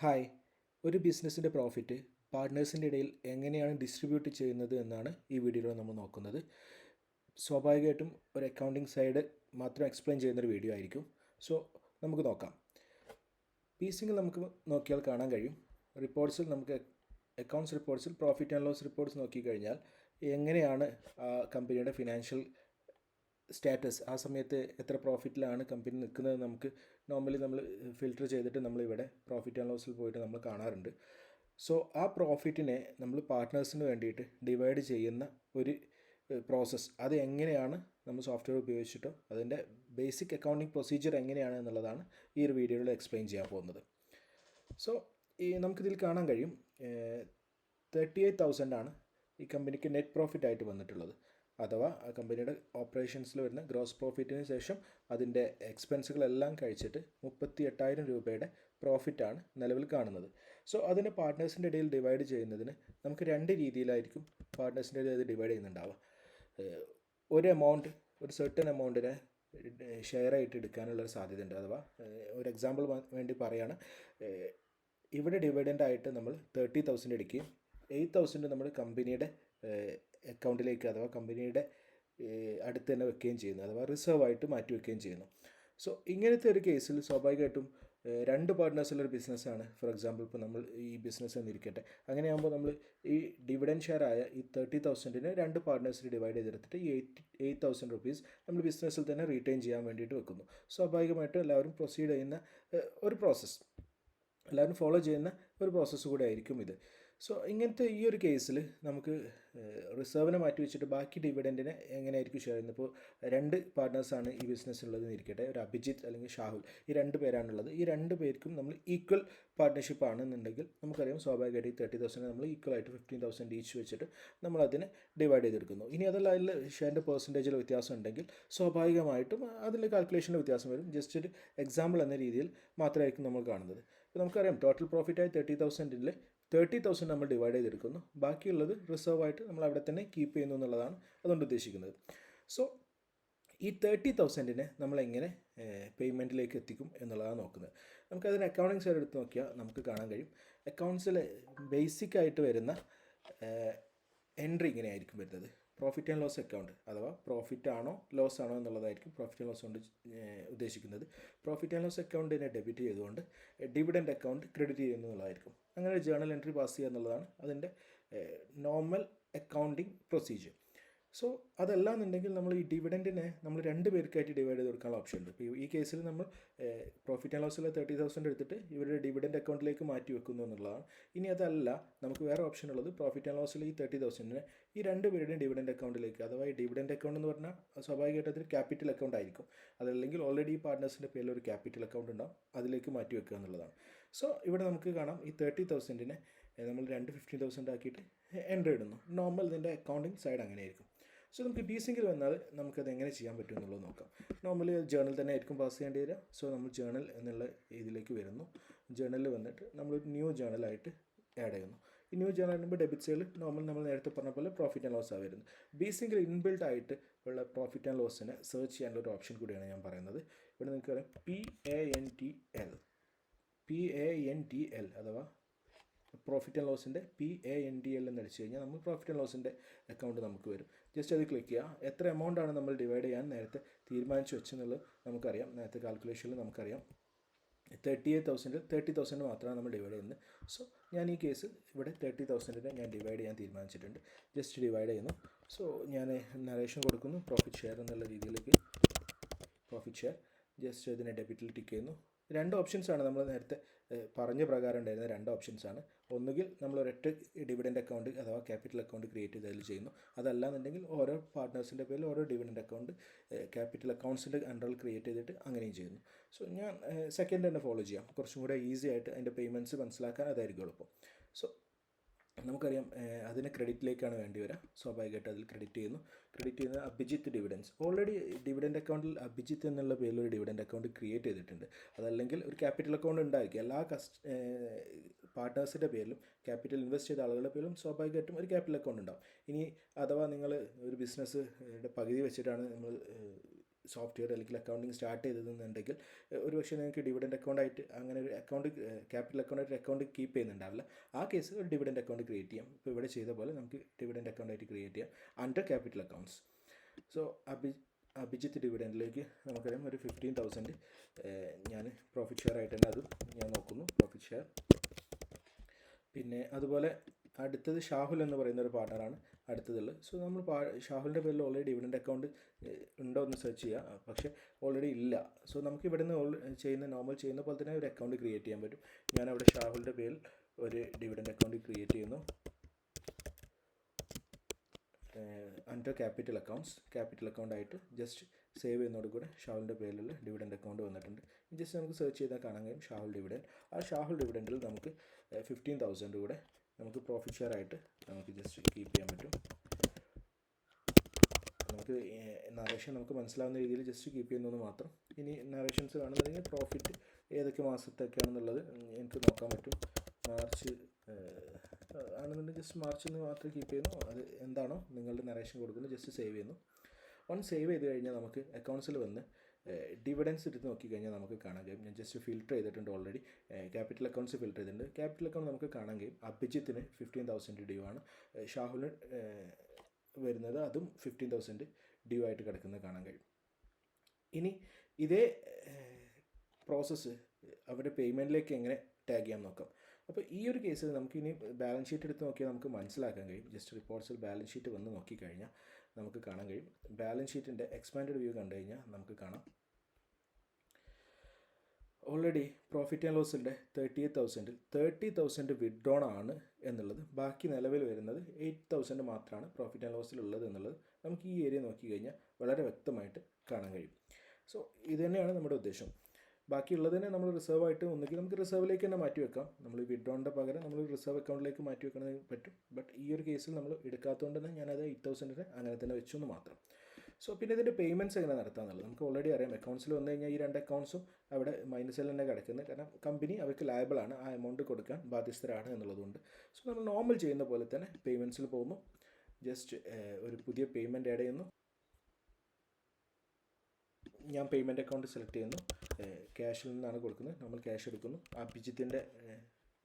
Hi, ഒരു ബിസിനസ്സിൻ്റെ profit പാർട്ട്നേഴ്സിൻ്റെ ഇടയിൽ എങ്ങനെയാണ് ഡിസ്ട്രിബ്യൂട്ട് ചെയ്യുന്നത് എന്നാണ് ഈ വീഡിയോയിൽ നമ്മൾ നോക്കുന്നത്. സ്വാഭാവികമായിട്ടും ഒരു അക്കൗണ്ടിങ് സൈഡ് മാത്രം എക്സ്പ്ലെയിൻ ചെയ്യുന്നൊരു വീഡിയോ ആയിരിക്കും. സോ നമുക്ക് നോക്കാം. പീസിങ്ങിൽ നമുക്ക് നോക്കിയാൽ കാണാൻ കഴിയും. റിപ്പോർട്ട്സിൽ നമുക്ക് അക്കൗണ്ട്സ് റിപ്പോർട്ട്സിൽ പ്രോഫിറ്റ് ആൻഡ് ലോസ് റിപ്പോർട്ട്സ് നോക്കിക്കഴിഞ്ഞാൽ എങ്ങനെയാണ് കമ്പനിയുടെ ഫിനാൻഷ്യൽ സ്റ്റാറ്റസ്, ആ സമയത്ത് എത്ര പ്രോഫിറ്റിലാണ് കമ്പനി നിൽക്കുന്നത് നമുക്ക് നോർമലി നമ്മൾ ഫിൽറ്റർ ചെയ്തിട്ട് നമ്മളിവിടെ പ്രോഫിറ്റ് ആൻഡ് ലോസിൽ പോയിട്ട് നമ്മൾ കാണാറുണ്ട്. സോ ആ പ്രോഫിറ്റിനെ നമ്മൾ പാർട്ട്നേഴ്സിന് വേണ്ടിയിട്ട് ഡിവൈഡ് ചെയ്യുന്ന ഒരു പ്രോസസ്സ്, അത് എങ്ങനെയാണ് നമ്മൾ സോഫ്റ്റ്വെയർ ഉപയോഗിച്ചിട്ടോ അതിൻ്റെ ബേസിക് അക്കൗണ്ടിങ് പ്രൊസീജിയർ എങ്ങനെയാണ് എന്നുള്ളതാണ് ഈ ഒരു വീഡിയോയിൽ എക്സ്പ്ലെയിൻ ചെയ്യാൻ പോകുന്നത്. സോ നമുക്കിതിൽ കാണാൻ കഴിയും 38,000 ആണ് ഈ കമ്പനിക്ക് നെറ്റ് പ്രോഫിറ്റ് ആയിട്ട് വന്നിട്ടുള്ളത്. അഥവാ ആ കമ്പനിയുടെ ഓപ്പറേഷൻസിൽ വരുന്ന ഗ്രോസ് പ്രോഫിറ്റിന് ശേഷം അതിൻ്റെ എക്സ്പെൻസുകളെല്ലാം കഴിച്ചിട്ട് 38,000 രൂപയുടെ പ്രോഫിറ്റാണ് നിലവിൽ കാണുന്നത്. സോ അതിനെ പാർട്ട്നേഴ്സിൻ്റെ ഇടയിൽ ഡിവൈഡ് ചെയ്യുന്നതിന് നമുക്ക് രണ്ട് രീതിയിലായിരിക്കും പാർട്ട്നേഴ്സിൻ്റെ ഇടയിൽ അത് ഡിവൈഡ് ചെയ്യുന്നുണ്ടാവുക. ഒരു എമൗണ്ട്, ഒരു സെർട്ടൺ എമൗണ്ടിനെ ഷെയർ ആയിട്ട് എടുക്കാനുള്ളൊരു സാധ്യതയുണ്ട്. അഥവാ ഒരു എക്സാമ്പിൾ വേണ്ടി പറയുകയാണ്, ഇവിടെ ഡിവിഡൻ്റായിട്ട് നമ്മൾ 30,000 എടുക്കുകയും 8,000 നമ്മൾ കമ്പനിയുടെ അക്കൗണ്ടിലേക്ക് അഥവാ കമ്പനിയുടെ അടുത്ത് തന്നെ വെക്കുകയും ചെയ്യുന്നു, അഥവാ റിസർവ് ആയിട്ട് മാറ്റി വെക്കുകയും ചെയ്യുന്നു. സോ ഇങ്ങനത്തെ ഒരു കേസിൽ സ്വാഭാവികമായിട്ടും രണ്ട് പാർട്ട്നേഴ്സുള്ളൊരു ബിസിനസ്സാണ്. ഫോർ എക്സാമ്പിൾ ഇപ്പോൾ നമ്മൾ ഈ ബിസിനസ് എന്നിരിക്കട്ടെ, അങ്ങനെയാകുമ്പോൾ നമ്മൾ ഈ ഡിവിഡൻഡ് ഷെയർ ആയ ഈ 30,000 രണ്ട് പാർട്ട്നേഴ്സിൽ ഡിവൈഡ് ചെയ്തെടുത്തിട്ട് ഈ 8,000 റുപ്പീസ് നമ്മൾ ബിസിനസ്സിൽ തന്നെ റീറ്റെയിൻ ചെയ്യാൻ വേണ്ടിയിട്ട് വെക്കുന്നു. സ്വാഭാവികമായിട്ടും എല്ലാവരും പ്രൊസീഡ് ചെയ്യുന്ന ഒരു പ്രോസസ്സ്, എല്ലാവരും ഫോളോ ചെയ്യുന്ന ഒരു പ്രോസസ്സ് കൂടെ ആയിരിക്കും ഇത്. സോ ഇങ്ങനത്തെ ഈ ഒരു കേസിൽ നമുക്ക് റിസർവിനെ മാറ്റി വെച്ചിട്ട് ബാക്കി ഡിവിഡൻറ്റിനെ എങ്ങനെയായിരിക്കും ഷെയർ ചെയ്യുന്നത്. ഇപ്പോൾ രണ്ട് പാർട്ട്നേഴ്സാണ് ഈ ബിസിനസ്സിലുള്ളത് എന്നിരിക്കട്ടെ, ഒരു അഭിജിത്ത് അല്ലെങ്കിൽ ഷാഹുൽ, ഈ രണ്ട് പേരാണുള്ളത്. ഈ രണ്ട് പേർക്കും നമ്മൾ ഈക്വൽ പാർട്ട്ണർഷിപ്പ് ആണെന്നുണ്ടെങ്കിൽ നമുക്കറിയാം സ്വാഭാവികമായിട്ട് ഈ 30,000 നമ്മൾ ഈക്വലായിട്ട് 15,000 ഈച്ച് വെച്ചിട്ട് നമ്മളതിനെ ഡിവൈഡ് ചെയ്തെടുക്കുന്നു. ഇനി അതല്ല അതിൽ ഷെയറിൻ്റെ പെർസെൻറ്റേജിൽ വ്യത്യാസം ഉണ്ടെങ്കിൽ സ്വാഭാവികമായിട്ടും അതിൽ കാൽക്കുലേഷനിൽ വ്യത്യാസം വരും. ജസ്റ്റ് ഒരു എക്സാമ്പിൾ എന്ന രീതിയിൽ മാത്രമായിരിക്കും നമ്മൾ കാണുന്നത്. ഇപ്പോൾ നമുക്കറിയാം ടോട്ടൽ പ്രോഫിറ്റായി 30,000-ൽ 30,000 നമ്മൾ ഡിവൈഡ് ചെയ്തെടുക്കുന്നു, ബാക്കിയുള്ളത് റിസർവായിട്ട് നമ്മൾ അവിടെ തന്നെ കീപ്പ് ചെയ്യുന്നു എന്നുള്ളതാണ് അതുകൊണ്ട് ഉദ്ദേശിക്കുന്നത്. സോ ഈ 30,000-നെ നമ്മളെങ്ങനെ പേയ്മെൻറ്റിലേക്ക് എത്തിക്കും എന്നുള്ളതാണ് നോക്കുന്നത്. നമുക്കതിന് അക്കൗണ്ടിങ് സൈഡ് എടുത്ത് നോക്കിയാൽ നമുക്ക് കാണാൻ കഴിയും. അക്കൗണ്ട്സിൽ ബേസിക്കായിട്ട് വരുന്ന എൻട്രി ഇങ്ങനെയായിരിക്കും വരുന്നത്. പ്രോഫിറ്റ് ആൻഡ് ലോസ് അക്കൗണ്ട്, അഥവാ പ്രോഫിറ്റ് ആണോ ലോസ് ആണോ എന്നുള്ളതായിരിക്കും പ്രോഫിറ്റ് ആൻഡ് ലോസ് കൊണ്ട് ഉദ്ദേശിക്കുന്നത്. പ്രോഫിറ്റ് ആൻഡ് ലോസ് അക്കൗണ്ടിനെ ഡെബിറ്റ് ചെയ്തുകൊണ്ട് ഡിവിഡൻഡ് അക്കൗണ്ട് ക്രെഡിറ്റ് ചെയ്യുന്നു എന്നുള്ളതായിരിക്കും. അങ്ങനെ ജേണൽ എൻട്രി പാസ് ചെയ്യുക എന്നുള്ളതാണ് അതിൻ്റെ നോർമൽ അക്കൗണ്ടിങ് പ്രൊസീജിയർ. സോ അതല്ലാന്നുണ്ടെങ്കിൽ നമ്മൾ ഈ ഡിവിഡൻറ്റിനെ നമ്മൾ രണ്ട് പേർക്കായിട്ട് ഡിവൈഡ് ചെയ്ത് കൊടുക്കാനുള്ള ഓപ്ഷൻ ഉണ്ട്. ഇപ്പോൾ ഈ കേസിൽ നമ്മൾ പ്രോഫിറ്റ് ആൻഡ് ലോസിലെ 30,000 എടുത്തിട്ട് ഇവരുടെ ഡിവിഡൻറ്റ് അക്കൗണ്ടിലേക്ക് മാറ്റി വെക്കുന്നു എന്നുള്ളതാണ്. ഇനി അതല്ല, നമുക്ക് വേറെ ഓപ്ഷൻ ഉള്ളത് പ്രോഫിറ്റ് ആൻഡ് ലോസിൽ ഈ 30,000-നെ ഈ രണ്ട് പേരുടെയും ഡിവിഡൻറ്റ് അക്കൗണ്ടിലേക്ക്, അഥവാ ഈ ഡിവിഡൻറ്റ് അക്കൗണ്ട് എന്ന് പറഞ്ഞാൽ സ്വാഭാവികമായിട്ട് അതൊരു ക്യാപിറ്റൽ അക്കൗണ്ട് ആയിരിക്കും. അതല്ലെങ്കിൽ ഓൾറെഡി ഈ പാർട്ട്നേഴ്സിൻ്റെ പേരിൽ ഒരു ക്യാപിറ്റൽ അക്കൗണ്ട് ഉണ്ടാവും, അതിലേക്ക് മാറ്റി വെക്കുക എന്നുള്ളതാണ്. സോ ഇവിടെ നമുക്ക് കാണാം ഈ 30,000-നെ നമ്മൾ 15,000 ആക്കിയിട്ട് എൻട്രി ഇടുന്നു. നോർമൽ ഇതിൻ്റെ അക്കൗണ്ടിങ് സൈഡ് അങ്ങനെയായിരിക്കും. സോ നമുക്ക് ഡീസിങ്കിൽ വന്നാൽ നമുക്കത് എങ്ങനെ ചെയ്യാൻ പറ്റും എന്നുള്ളത് നോക്കാം. നോർമലി ജേണൽ തന്നെ ആയിരിക്കും പാസ് ചെയ്യേണ്ടി വരിക. സോ നമ്മൾ ജേണൽ എന്നുള്ള ഇതിലേക്ക് വരുന്നു. ജേണലിൽ വന്നിട്ട് നമ്മളൊരു ന്യൂ ജേണലായിട്ട് ആഡ് ചെയ്യുന്നു. ഈ ന്യൂ ജേണൽ ആകുമ്പോൾ ഡെബിറ്റ് സൈഡിൽ നോർമൽ നമ്മൾ നേരത്തെ പറഞ്ഞ പോലെ പ്രോഫിറ്റ് ആൻഡ് ലോസ് ആണ് വരുന്നത്. ബേസിക്കലി ഇൻബിൽഡ് ആയിട്ട് ഉള്ള പ്രോഫിറ്റ് ആൻഡ് ലോസിനെ സെർച്ച് ചെയ്യാനുള്ള ഒരു ഓപ്ഷൻ കൂടിയാണ് ഞാൻ പറയുന്നത്. ഇവിടെ നിങ്ങൾക്ക് പറയാം PANTL അഥവാ പ്രോഫിറ്റ് ആൻഡ് ലോസിൻ്റെ PANTL എന്ന് അടിച്ചു കഴിഞ്ഞാൽ നമ്മൾ പ്രോഫിറ്റ് ആൻഡ് ലോസിൻ്റെ അക്കൗണ്ട് നമുക്ക് വരും. ജസ്റ്റ് അത് ക്ലിക്ക് ചെയ്യുക. എത്ര എമൗണ്ടാണ് നമ്മൾ ഡിവൈഡ് ചെയ്യാൻ നേരത്തെ തീരുമാനിച്ച് വെച്ചെന്നുള്ളത് നമുക്കറിയാം. നേരത്തെ കാൽക്കുലേഷനിൽ നമുക്കറിയാം 30,000 മാത്രമാണ് നമ്മൾ ഡിവൈഡ് ചെയ്യുന്നത്. സോ ഞാൻ ഈ കേസിൽ ഇവിടെ 30,000-നെ ഞാൻ ഡിവൈഡ് ചെയ്യാൻ തീരുമാനിച്ചിട്ടുണ്ട്. ജസ്റ്റ് ഡിവൈഡ് ചെയ്യുന്നു. സോ ഞാൻ നറേഷൻ കൊടുക്കുന്നു പ്രോഫിറ്റ് ഷെയർ എന്നുള്ള രീതിയിലേക്ക്. പ്രോഫിറ്റ് ഷെയർ ജസ്റ്റ് ഇതിനെ ഡെബിറ്റിൽ ടിക്ക് ചെയ്യുന്നു. രണ്ട് ഓപ്ഷൻസാണ് നമ്മൾ നേരത്തെ പറഞ്ഞ പ്രകാരം ഉണ്ടായിരുന്ന രണ്ട് ഓപ്ഷൻസാണ്. ഒന്നുകിൽ നമ്മൾ ഒരൊറ്റ ഡിവിഡൻറ്റ് അക്കൗണ്ട് അഥവാ ക്യാപിറ്റൽ അക്കൗണ്ട് ക്രിയേറ്റ് ചെയ്തതിൽ ചെയ്യുന്നു. അതല്ലാന്നുണ്ടെങ്കിൽ ഓരോ പാർട്ട്നേഴ്സിൻ്റെ പേരിൽ ഓരോ ഡിവിഡൻറ്റ് അക്കൗണ്ട് ക്യാപിറ്റൽ അക്കൗണ്ട്സിൻ്റെ അണ്ടറിൽ ക്രിയേറ്റ് ചെയ്തിട്ട് അങ്ങനെയും ചെയ്യുന്നു. സോ ഞാൻ സെക്കൻഡ് തന്നെ ഫോളോ ചെയ്യാം. കുറച്ചും കൂടെ ഈസി ആയിട്ട് അതിൻ്റെ പേയ്മെൻറ്റ്സ് മനസ്സിലാക്കാൻ അതായിരിക്കും എളുപ്പം. സോ നമുക്കറിയാം അതിന് ക്രെഡിറ്റിലേക്കാണ് വേണ്ടി വരിക. സ്വാഭാവികമായിട്ട് അതിൽ ക്രെഡിറ്റ് ചെയ്യുന്നത് അഭിജിത്ത് ഡിവിഡൻസ്. ഓൾറെഡി ഡിവിഡൻറ്റ് അക്കൗണ്ടിൽ അഭിജിത്ത് എന്നുള്ള പേരിൽ ഒരു ഡിവിഡൻറ്റ് അക്കൗണ്ട് ക്രിയേറ്റ് ചെയ്തിട്ടുണ്ട്. അതല്ലെങ്കിൽ ഒരു ക്യാപിറ്റൽ അക്കൗണ്ട് ഉണ്ടായിരിക്കും. എല്ലാ പാർട്ട്നേഴ്സിൻ്റെ പേരിലും ക്യാപിറ്റൽ ഇൻവെസ്റ്റ് ചെയ്ത ആളുകളുടെ പേരിലും സ്വാഭാവികമായിട്ടും ഒരു ക്യാപിറ്റൽ അക്കൗണ്ട് ഉണ്ടാവും. ഇനി അഥവാ നിങ്ങൾ ഒരു ബിസിനസ്സിൻ്റെ പകുതി വെച്ചിട്ടാണ് നമ്മൾ സോഫ്റ്റ്വെയർ അല്ലെങ്കിൽ അക്കൗണ്ടിങ് സ്റ്റാർട്ട് ചെയ്തതെന്നുണ്ടെങ്കിൽ ഒരുപക്ഷെ നിങ്ങൾക്ക് ഡിവിഡൻഡ് അക്കൗണ്ടായിട്ട് അങ്ങനെ ഒരു അക്കൗണ്ട്, ക്യാപിറ്റൽ അക്കൗണ്ടായിട്ട് അക്കൗണ്ട് കീപ്പ് ചെയ്യുന്നുണ്ടാവില്ല. ആ കേസ് ഒരു ഡിവിഡൻഡ് അക്കൗണ്ട് ക്രിയേറ്റ് ചെയ്യാം. ഇപ്പോൾ ഇവിടെ ചെയ്ത പോലെ നമുക്ക് ഡിവിഡൻഡ് അക്കൗണ്ടായിട്ട് ക്രിയേറ്റ് ചെയ്യാം under capital accounts. So Abhijith ഡിവിഡൻഡിലേക്ക് നമുക്കറിയാം ഒരു 15,000 ഞാൻ പ്രോഫിറ്റ് ഷെയർ ആയിട്ട് തന്നെ അതും ഞാൻ നോക്കുന്നു, പ്രോഫിറ്റ് ഷെയർ. പിന്നെ അതുപോലെ അടുത്തത് ഷാഹുൽ എന്ന് പറയുന്ന ഒരു പാർട്ണറാണ് അടുത്തതുള്ളത്. സോ നമ്മൾ ഷാഹുലിൻ്റെ പേരിൽ ഓൾറെഡി ഡിവിഡൻഡ് അക്കൗണ്ട് ഉണ്ടോ എന്ന് സെർച്ച് ചെയ്യുക, പക്ഷേ ഓൾറെഡി ഇല്ല. സോ നമുക്ക് ഇവിടെ നിന്ന് നോർമൽ ചെയ്യുന്ന പോലെ തന്നെ ഒരു അക്കൗണ്ട് ക്രിയേറ്റ് ചെയ്യാൻ പറ്റും. ഞാനവിടെ ഷാഹുലിൻ്റെ പേരിൽ ഒരു ഡിവിഡൻഡ് അക്കൗണ്ട് ക്രിയേറ്റ് ചെയ്യുന്നു അണ്ടർ ക്യാപിറ്റൽ അക്കൗണ്ട്സ്. ക്യാപിറ്റൽ അക്കൗണ്ടായിട്ട് ജസ്റ്റ് സേവ് ചെയ്യുന്നതോട് കൂടെ ഷാഹുലിൻ്റെ പേരിലുള്ള ഡിവിഡൻഡ് അക്കൗണ്ട് വന്നിട്ടുണ്ട്. ജസ്റ്റ് നമുക്ക് സെർച്ച് ചെയ്താൽ കാണാൻ കഴിയും ഷാഹുൽ ഡിവിഡൻഡ്. ആ ഷാഹുൽ ഡിവിഡൻഡിൽ നമുക്ക് 15,000 കൂടെ നമുക്ക് പ്രോഫിറ്റ് ഷെയർ ആയിട്ട് നമുക്ക് ജസ്റ്റ് കീപ്പ് ചെയ്യാൻ പറ്റും. നമുക്ക് നറേഷൻ നമുക്ക് മനസ്സിലാവുന്ന രീതിയിൽ ജസ്റ്റ് കീപ്പ് ചെയ്യുന്നത് മാത്രം. ഇനി നറേഷൻസ് കാണുന്നുണ്ടെങ്കിൽ പ്രോഫിറ്റ് ഏതൊക്കെ മാസത്തൊക്കെയാണെന്നുള്ളത് എനിക്ക് നോക്കാൻ പറ്റും. മാർച്ച് ആണെന്നുണ്ടെങ്കിൽ ജസ്റ്റ് മാർച്ചിൽ നിന്ന് മാത്രം കീപ്പ് ചെയ്യുന്നു. അത് എന്താണോ നിങ്ങളുടെ നറേഷൻ കൊടുക്കുന്നത് ജസ്റ്റ് സേവ് ചെയ്യുന്നു. വൺ സേവ് ചെയ്ത് കഴിഞ്ഞാൽ നമുക്ക് അക്കൗണ്ട്സിൽ വന്ന് ഡിവിഡൻസ് എടുത്ത് നോക്കിക്കഴിഞ്ഞാൽ നമുക്ക് കാണാൻ കഴിയും. ഞാൻ ജസ്റ്റ് ഫിൽറ്റർ ചെയ്തിട്ടുണ്ട് ഓൾറെഡി, ക്യാപിറ്റൽ അക്കൗണ്ട്സ് ഫിൽറ്റർ ചെയ്തിട്ടുണ്ട്. ക്യാപിറ്റൽ അക്കൗണ്ട് നമുക്ക് കാണാൻ കഴിയും അഭിജിത്തിന് 15,000 ഡ്യൂ ആണ്, ഷാഹുലിന് വരുന്നത് അതും 15,000 ഡ്യൂ ആയിട്ട് കിടക്കുന്നത് കാണാൻ കഴിയും. ഇനി ഇതേ പ്രോസസ്സ് അവരുടെ പേയ്മെൻറ്റിലേക്ക് എങ്ങനെ ടാഗ് ചെയ്യാൻ നോക്കാം. അപ്പോൾ ഈ ഒരു കേസിൽ നമുക്ക് ഇനി ബാലൻസ് ഷീറ്റ് എടുത്ത് നോക്കിയാൽ നമുക്ക് മനസ്സിലാക്കാൻ കഴിയും. ജസ്റ്റ് റിപ്പോർട്ട്സിൽ ബാലൻസ് ഷീറ്റ് വന്ന് നോക്കിക്കഴിഞ്ഞാൽ നമുക്ക് കാണാൻ കഴിയും. ബാലൻസ് ഷീറ്റിൻ്റെ എക്സ്പാൻഡഡ് വ്യൂ കണ്ടു കഴിഞ്ഞാൽ നമുക്ക് കാണാം ഓൾറെഡി പ്രോഫിറ്റ് ആൻഡ് ലോസിൻ്റെ 30,000 വിഡ്രോൺ ആണ് എന്നുള്ളത്. ബാക്കി നിലവിൽ വരുന്നത് 8,000 മാത്രമാണ് പ്രോഫിറ്റ് ആൻഡ് ലോസിലുള്ളത് എന്നുള്ളത് നമുക്ക് ഈ ഏരിയ നോക്കിക്കഴിഞ്ഞാൽ വളരെ വ്യക്തമായിട്ട് കാണാൻ കഴിയും. സോ ഇത് തന്നെയാണ് നമ്മുടെ ഉദ്ദേശം. ബാക്കിയുള്ളതിനെ നമ്മൾ റിസർവ് ആയിട്ട് ഒന്നുകിൽ നമുക്ക് റിസർവിലേക്ക് തന്നെ മാറ്റി വെക്കാം. നമ്മൾ വിഡ്രോണിൻ്റെ പകരം നമ്മൾ റിസർവ് അക്കൗണ്ടിലേക്ക് മാറ്റി വെക്കണമെങ്കിൽ പറ്റും. ബട്ട് ഈ ഒരു കേസിൽ നമ്മൾ എടുക്കാത്തതുകൊണ്ട് തന്നെ ഞാനത് 8,000 അങ്ങനെ തന്നെ വെച്ചെന്ന് മാത്രം. സോ പിന്നെ ഇതിൻ്റെ പേയ്മെൻറ്റ്സ് എങ്ങനെ നടത്താമെന്നുള്ളത് നമുക്ക് ഓൾറെഡി അറിയാം. അക്കൗണ്ട്സിൽ വന്നു കഴിഞ്ഞാൽ ഈ രണ്ട് അക്കൗണ്ട്സും അവിടെ മൈനസിൽ തന്നെ കിടക്കുന്നത്, കാരണം കമ്പനി അവർക്ക് ലയബിളാണ്, ആ എമൗണ്ട് കൊടുക്കാൻ ബാധ്യസ്ഥരാണ് എന്നുള്ളതുകൊണ്ട്. സോ നമ്മൾ നോർമൽ ചെയ്യുന്ന പോലെ തന്നെ പേയ്മെൻറ്റ്സിൽ പോകുന്നു. ജസ്റ്റ് ഒരു പുതിയ പേയ്മെൻറ്റ് ആഡ് ചെയ്യുന്നു. ഞാൻ പേയ്മെൻറ്റ് അക്കൗണ്ട് സെലക്ട് ചെയ്യുന്നു. ക്യാഷിൽ നിന്നാണ് കൊടുക്കുന്നത്, നമ്മൾ ക്യാഷ് എടുക്കുന്നു. അഭിജിത്തിൻ്റെ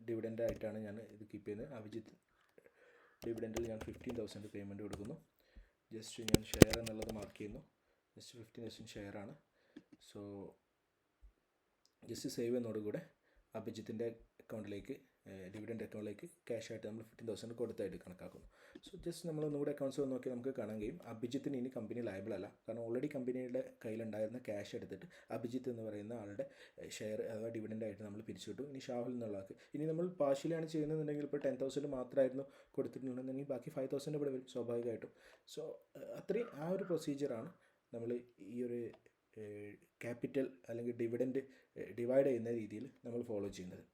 ഡിവിഡൻ്റ് ആയിട്ടാണ് ഞാൻ ഇത് കീപ്പ് ചെയ്യുന്നത്. അഭിജിത്ത് ഡിവിഡൻറ്റിൽ ഞാൻ 15,000 പേയ്മെൻറ്റ് കൊടുക്കുന്നു. ജസ്റ്റ് ഞാൻ ഷെയർ എന്നുള്ളത് മാർക്ക് ചെയ്യുന്നു. ജസ്റ്റ് 15,000 ഷെയറാണ്. സോ ജസ്റ്റ് സേവ് എന്നോടുകൂടെ അഭിജിത്തിൻ്റെ അക്കൗണ്ടിലേക്ക്, ഡിവിഡൻറ്റ് അക്കൗണ്ടിലേക്ക് ക്യാഷായിട്ട് നമ്മൾ 15,000 കൊടുത്തായിട്ട് കണക്കാക്കുന്നു. സോ ജസ്റ്റ് നമ്മൾ ഒന്നുകൂടെ അക്കൗണ്ട്സ് നോക്കി നമുക്ക് കാണാൻ കഴിയും അഭിജിത്തിന് ഇനി കമ്പനി ലയബിൾ അല്ല, കാരണം ഓൾറെഡി കമ്പനിയുടെ കയ്യിലുണ്ടായിരുന്ന ക്യാഷ് എടുത്തിട്ട് അഭിജിത്ത് എന്ന് പറയുന്ന ആളുടെ ഷെയർ അഥവാ ഡിവിഡൻ്റ് ആയിട്ട് നമ്മൾ പിരിച്ചുവിട്ടു. ഇനി ഷാഹുൽ എന്നുള്ള ആൾക്ക് ഇനി നമ്മൾ പാർഷ്യലാണ് ചെയ്യുന്നതെന്നുണ്ടെങ്കിൽ ഇപ്പോൾ 10,000 മാത്രമായിരുന്നു കൊടുത്തിട്ടുണ്ടെന്നുണ്ടെങ്കിൽ ബാക്കി 5,000 ഇവിടെ വരും സ്വാഭാവികമായിട്ടും. സോ അത്രയും ആ ഒരു പ്രൊസീജിയറാണ് നമ്മൾ ഈ ഒരു ക്യാപിറ്റൽ അല്ലെങ്കിൽ ഡിവിഡൻറ്റ് ഡിവൈഡ് ചെയ്യുന്ന രീതിയിൽ നമ്മൾ ഫോളോ ചെയ്യുന്നത്.